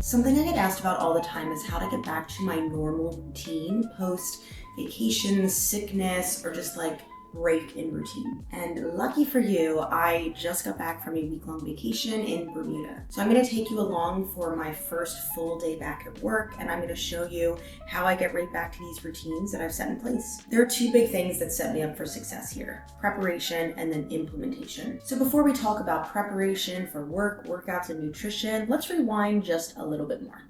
Something I get asked about all the time is how to get back to my normal routine post vacation, sickness, or just like break in routine. And lucky for you, I just got back from a week-long vacation in Bermuda. So I'm gonna take you along for my first full day back at work, and I'm gonna show you how I get right back to these routines that I've set in place. There are two big things that set me up for success here: preparation and then implementation. So before we talk about preparation for work, workouts, and nutrition, let's rewind just a little bit more.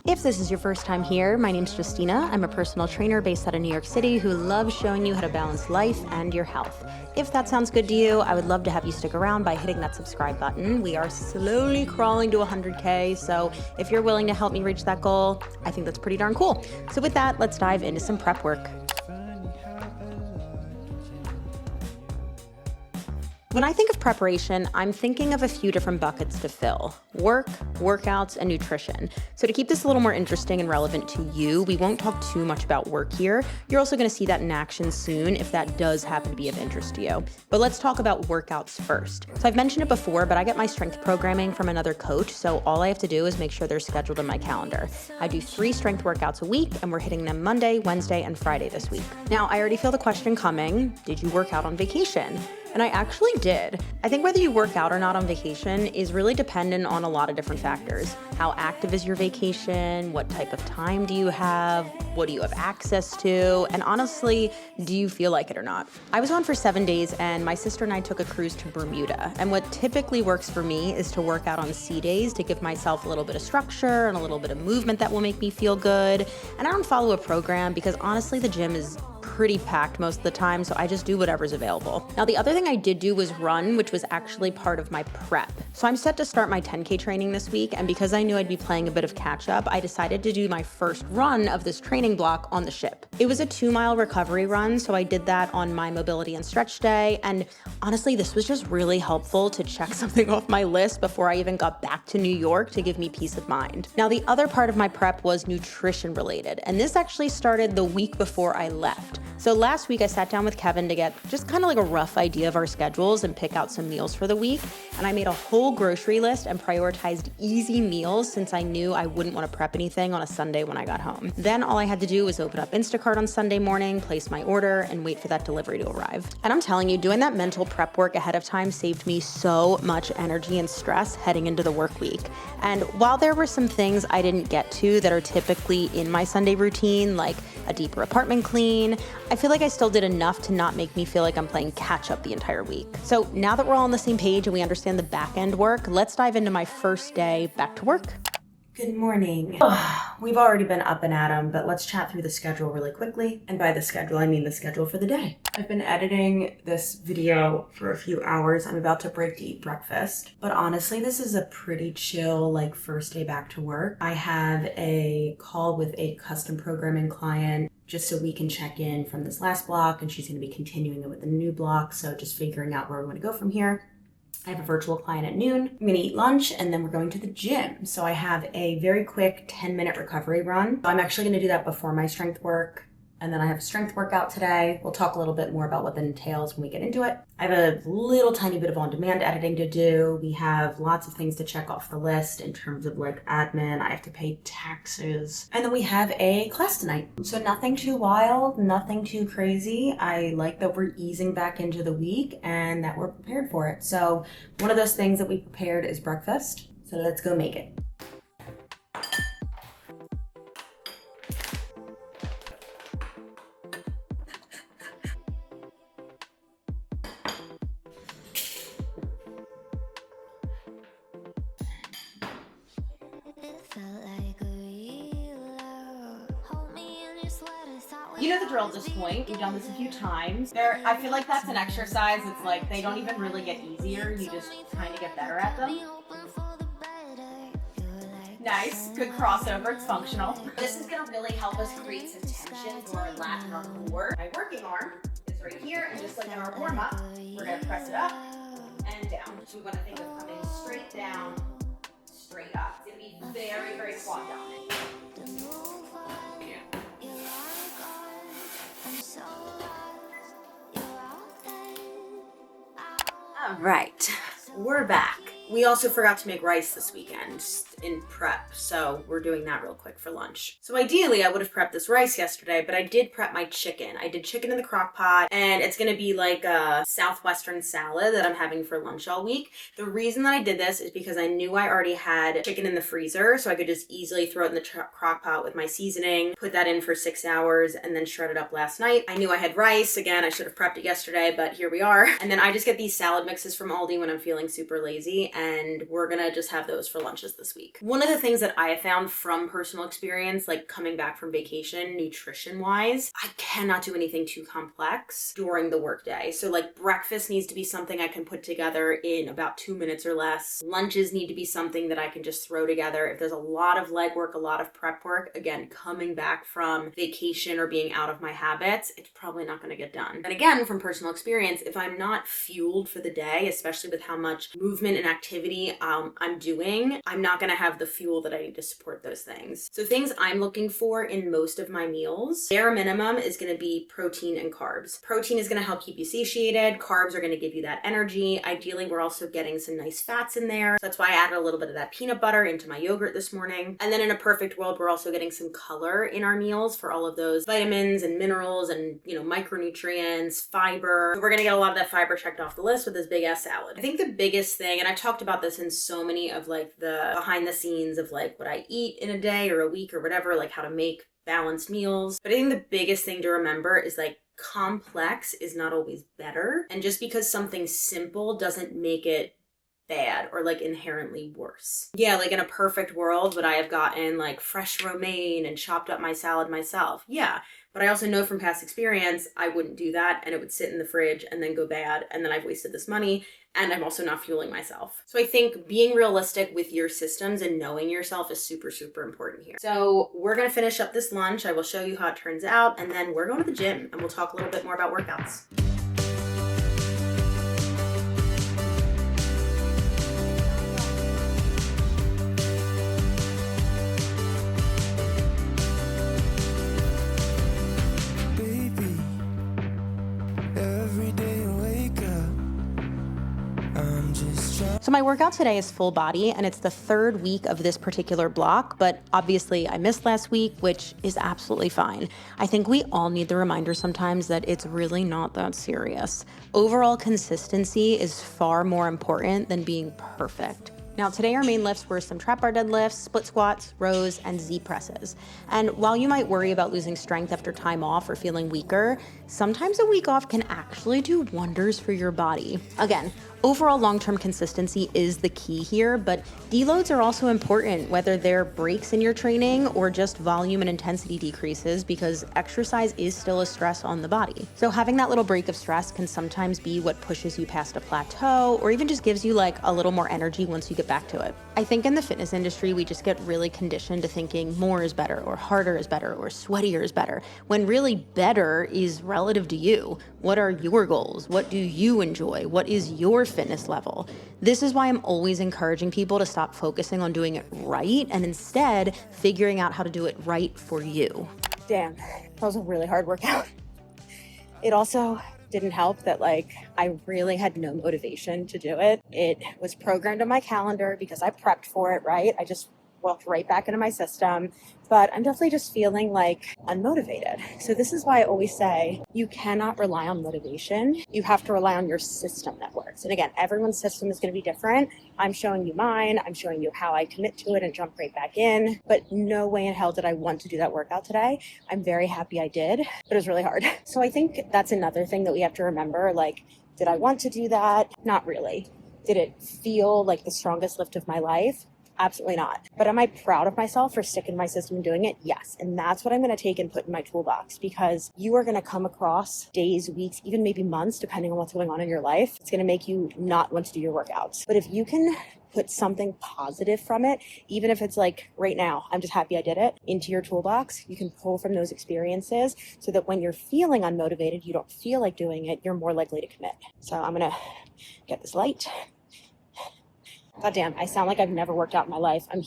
If this is your first time here, my name's Justina. I'm a personal trainer based out of New York City who loves showing you how to balance life and your health. If that sounds good to you, I would love to have you stick around by hitting that subscribe button. We are slowly crawling to 100K, so if you're willing to help me reach that goal, I think that's pretty darn cool. So with that, let's dive into some prep work. When I think of preparation, I'm thinking of a few different buckets to fill: work, workouts, and nutrition. So to keep this a little more interesting and relevant to you, we won't talk too much about work here. You're also gonna see that in action soon if that does happen to be of interest to you. But let's talk about workouts first. So I've mentioned it before, but I get my strength programming from another coach, so all I have to do is make sure they're scheduled in my calendar. I do 3 strength workouts a week, and we're hitting them Monday, Wednesday, and Friday this week. Now, I already feel the question coming: did you work out on vacation? And I actually did. I think whether you work out or not on vacation is really dependent on a lot of different factors. How active is your vacation? What type of time do you have? What do you have access to? And honestly, do you feel like it or not? I was on for 7 days, and my sister and I took a cruise to Bermuda. And what typically works for me is to work out on sea days to give myself a little bit of structure and a little bit of movement that will make me feel good. And I don't follow a program because honestly, the gym is pretty packed most of the time, so I just do whatever's available. Now, the other thing I did do was run, which was actually part of my prep. So I'm set to start my 10K training this week, and because I knew I'd be playing a bit of catch up, I decided to do my first run of this training block on the ship. It was a 2-mile recovery run, so I did that on my mobility and stretch day, and honestly, this was just really helpful to check something off my list before I even got back to New York to give me peace of mind. Now, the other part of my prep was nutrition related, and this actually started the week before I left. So last week I sat down with Kevin to get just kind of like a rough idea of our schedules and pick out some meals for the week. And I made a whole grocery list and prioritized easy meals since I knew I wouldn't want to prep anything on a Sunday when I got home. Then all I had to do was open up Instacart on Sunday morning, place my order, and wait for that delivery to arrive. And I'm telling you, doing that mental prep work ahead of time saved me so much energy and stress heading into the work week. And while there were some things I didn't get to that are typically in my Sunday routine, like a deeper apartment clean, I feel like I still did enough to not make me feel like I'm playing catch up the entire week. So now that we're all on the same page and we understand the back end work, let's dive into my first day back to work. Good morning. We've already been up and at 'em, but let's chat through the schedule really quickly. And by the schedule, I mean the schedule for the day. I've been editing this video for a few hours. I'm about to break to eat breakfast. But honestly, this is a pretty chill, like, first day back to work. I have a call with a custom programming client just so we can check in from this last block, and she's going to be continuing it with the new block. So just figuring out where we want to go from here. I have a virtual client at noon. I'm gonna eat lunch and then we're going to the gym. So I have a very quick 10-minute recovery run. I'm actually gonna do that before my strength work. And then I have a strength workout today. We'll talk a little bit more about what that entails when we get into it. I have a little tiny bit of on-demand editing to do. We have lots of things to check off the list in terms of like admin. I have to pay taxes. And then we have a class tonight. So nothing too wild, nothing too crazy. I like that we're easing back into the week and that we're prepared for it. So one of those things that we prepared is breakfast. So let's go make it. You know the drill at this point. You've done this a few times. I feel like that's an exercise. It's like they don't even really get easier. You just kind of get better at them. Nice. Good crossover. It's functional. This is going to really help us create some tension through our lat and our core. My working arm is right here, and just like in our warm-up, we're going to press it up and down. So we want to think of coming straight down, straight up. It's going to be very, very quad dominant. All right, we're back. We also forgot to make rice this weekend in prep, so we're doing that real quick for lunch. So ideally, I would have prepped this rice yesterday, but I did prep my chicken. I did chicken in the crock pot, and it's gonna be like a southwestern salad that I'm having for lunch all week. The reason that I did this is because I knew I already had chicken in the freezer, so I could just easily throw it in the crock pot with my seasoning, put that in for 6 hours, and then shred it up last night. I knew I had rice. Again, I should have prepped it yesterday, but here we are. And then I just get these salad mixes from Aldi when I'm feeling super lazy, and we're gonna just have those for lunches this week. One of the things that I have found from personal experience, like coming back from vacation, nutrition-wise, I cannot do anything too complex during the workday. So like breakfast needs to be something I can put together in about 2 minutes or less. Lunches need to be something that I can just throw together. If there's a lot of legwork, a lot of prep work, again, coming back from vacation or being out of my habits, it's probably not gonna get done. And again, from personal experience, if I'm not fueled for the day, especially with how much movement and activity I'm doing, I'm not gonna have the fuel that I need to support those things. So things I'm looking for in most of my meals, bare minimum is gonna be protein and carbs. Protein is gonna help keep you satiated. Carbs are gonna give you that energy. Ideally, we're also getting some nice fats in there. So that's why I added a little bit of that peanut butter into my yogurt this morning. And then in a perfect world, we're also getting some color in our meals for all of those vitamins and minerals and, micronutrients, fiber. So we're gonna get a lot of that fiber checked off the list with this big ass salad. I think the biggest thing, and I talked about this in so many of like the behind the scenes of like what I eat in a day or a week or whatever, like how to make balanced meals. But I think the biggest thing to remember is like complex is not always better. And just because something's simple doesn't make it bad or like inherently worse. Yeah, like in a perfect world, would I have gotten like fresh romaine and chopped up my salad myself? Yeah. But I also know from past experience, I wouldn't do that and it would sit in the fridge and then go bad. And then I've wasted this money and I'm also not fueling myself. So I think being realistic with your systems and knowing yourself is super, super important here. So we're gonna finish up this lunch. I will show you how it turns out. And then we're going to the gym and we'll talk a little bit more about workouts. So my workout today is full body and it's the third week of this particular block, but obviously I missed last week, which is absolutely fine. I think we all need the reminder sometimes that it's really not that serious. Overall consistency is far more important than being perfect. Now today our main lifts were some trap bar deadlifts, split squats, rows, and Z presses. And while you might worry about losing strength after time off or feeling weaker, sometimes a week off can actually do wonders for your body. Again, overall long-term consistency is the key here, but deloads are also important, whether they're breaks in your training or just volume and intensity decreases, because exercise is still a stress on the body. So having that little break of stress can sometimes be what pushes you past a plateau or even just gives you like a little more energy once you get back to it. I think in the fitness industry, we just get really conditioned to thinking more is better or harder is better or sweatier is better, when really better is relative to you. What are your goals? What do you enjoy? What is your fitness level? This is why I'm always encouraging people to stop focusing on doing it right and instead figuring out how to do it right for you. Damn, that was a really hard workout. It also didn't help that I really had no motivation to do it. It was programmed on my calendar because I prepped for it, right? I just walked right back into my system, but I'm definitely just feeling unmotivated. So this is why I always say you cannot rely on motivation. You have to rely on your system that works. And again, everyone's system is going to be different. I'm showing you mine. I'm showing you how I commit to it and jump right back in, but no way in hell did I want to do that workout today. I'm very happy I did, but it was really hard. So I think that's another thing that we have to remember. Did I want to do that? Not really. Did it feel like the strongest lift of my life? Absolutely not. But am I proud of myself for sticking to my system and doing it? Yes. And that's what I'm going to take and put in my toolbox, because you are going to come across days, weeks, even maybe months, depending on what's going on in your life. It's going to make you not want to do your workouts. But if you can put something positive from it, even if it's right now, I'm just happy I did it, into your toolbox, you can pull from those experiences so that when you're feeling unmotivated, you don't feel like doing it, you're more likely to commit. So I'm going to get this light. God damn, I sound like I've never worked out in my life. I'm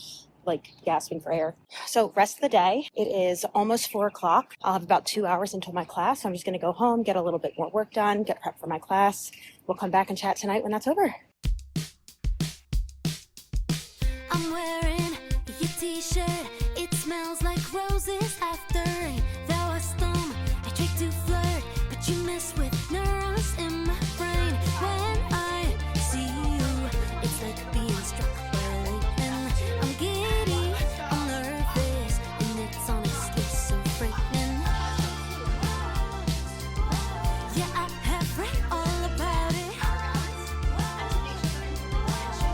like gasping for air. So rest of the day, it is almost 4 o'clock. I'll have about 2 hours until my class. So I'm just going to go home, get a little bit more work done, get prepped for my class. We'll come back and chat tonight when that's over. I'm wearing your t-shirt. It smells like roses after rain. Though a storm, I tried to flirt, but you mess with neurons in my brain. When I see you, it's like being struck by lightning. I'm giddy, I'm nervous, and it's honestly so frightening. Yeah, I have read all about it,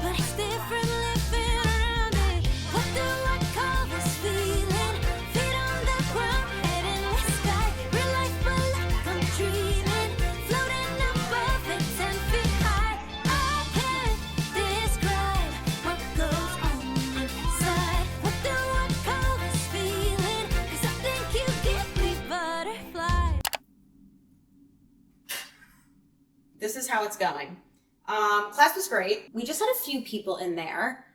but it's different living around it. What do I call this feeling? Feet on the ground, head in the sky. Real life, but like I'm dreaming. Floating above it, 10 feet high. I can't describe what goes on inside. What do I call this feeling? 'Cause I think you give me butterflies. This is how it's going. Class was great. We just had a few people in there.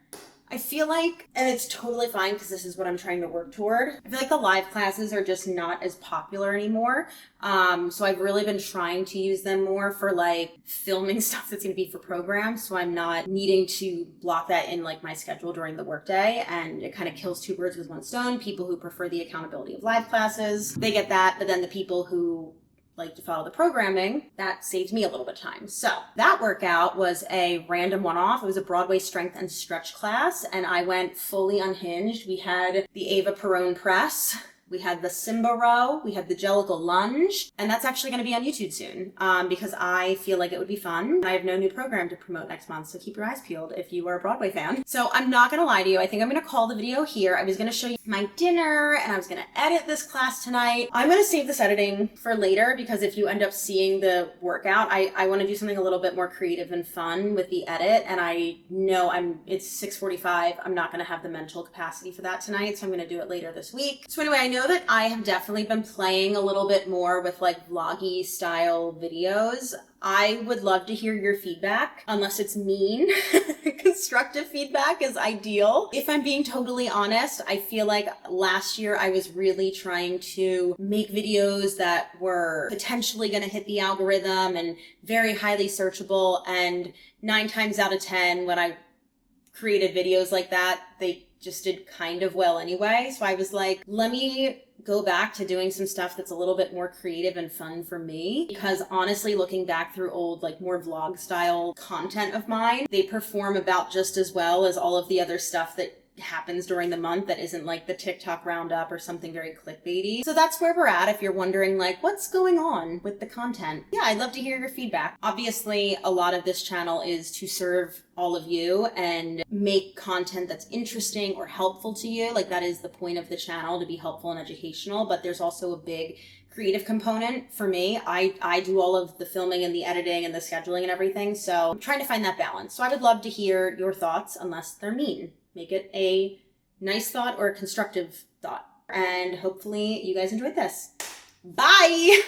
I feel like, and it's totally fine because this is what I'm trying to work toward. I feel like the live classes are just not as popular anymore. So I've really been trying to use them more for like filming stuff that's going to be for programs. So I'm not needing to block that in like my schedule during the workday, and it kind of kills two birds with one stone. People who prefer the accountability of live classes, they get that, but then the people who like to follow the programming, that saves me a little bit of time. So that workout was a random one-off. It was a Broadway strength and stretch class, and I went fully unhinged. We had the Ava Perone press, we had the Simba row, we had the Jellicle lunge, and that's actually going to be on YouTube soon because I feel like it would be fun. I have no new program to promote next month, so keep your eyes peeled if you are a Broadway fan. So I'm not going to lie to you. I think I'm going to call the video here. I was going to show you my dinner, and I was going to edit this class tonight. I'm going to save this editing for later because if you end up seeing the workout, I want to do something a little bit more creative and fun with the edit, and I know it's 6:45. I'm not going to have the mental capacity for that tonight, so I'm going to do it later this week. So anyway, I know that I have definitely been playing a little bit more with like vloggy style videos. I would love to hear your feedback, unless it's mean. Constructive feedback is ideal. If I'm being totally honest, I feel like last year I was really trying to make videos that were potentially going to hit the algorithm and very highly searchable, and 9 times out of 10 when I created videos like that, they just did kind of well anyway. So I was like, let me go back to doing some stuff that's a little bit more creative and fun for me, because honestly, looking back through old like more vlog style content of mine, they perform about just as well as all of the other stuff that happens during the month that isn't like the TikTok roundup or something very clickbaity. So that's where we're at if you're wondering like what's going on with the content. Yeah, I'd love to hear your feedback. Obviously, a lot of this channel is to serve all of you and make content that's interesting or helpful to you. Like that is the point of the channel, to be helpful and educational, but there's also a big creative component for me. I do all of the filming and the editing and the scheduling and everything. So I'm trying to find that balance. So I would love to hear your thoughts, unless they're mean. Make it a nice thought or a constructive thought. And hopefully you guys enjoyed this. Bye!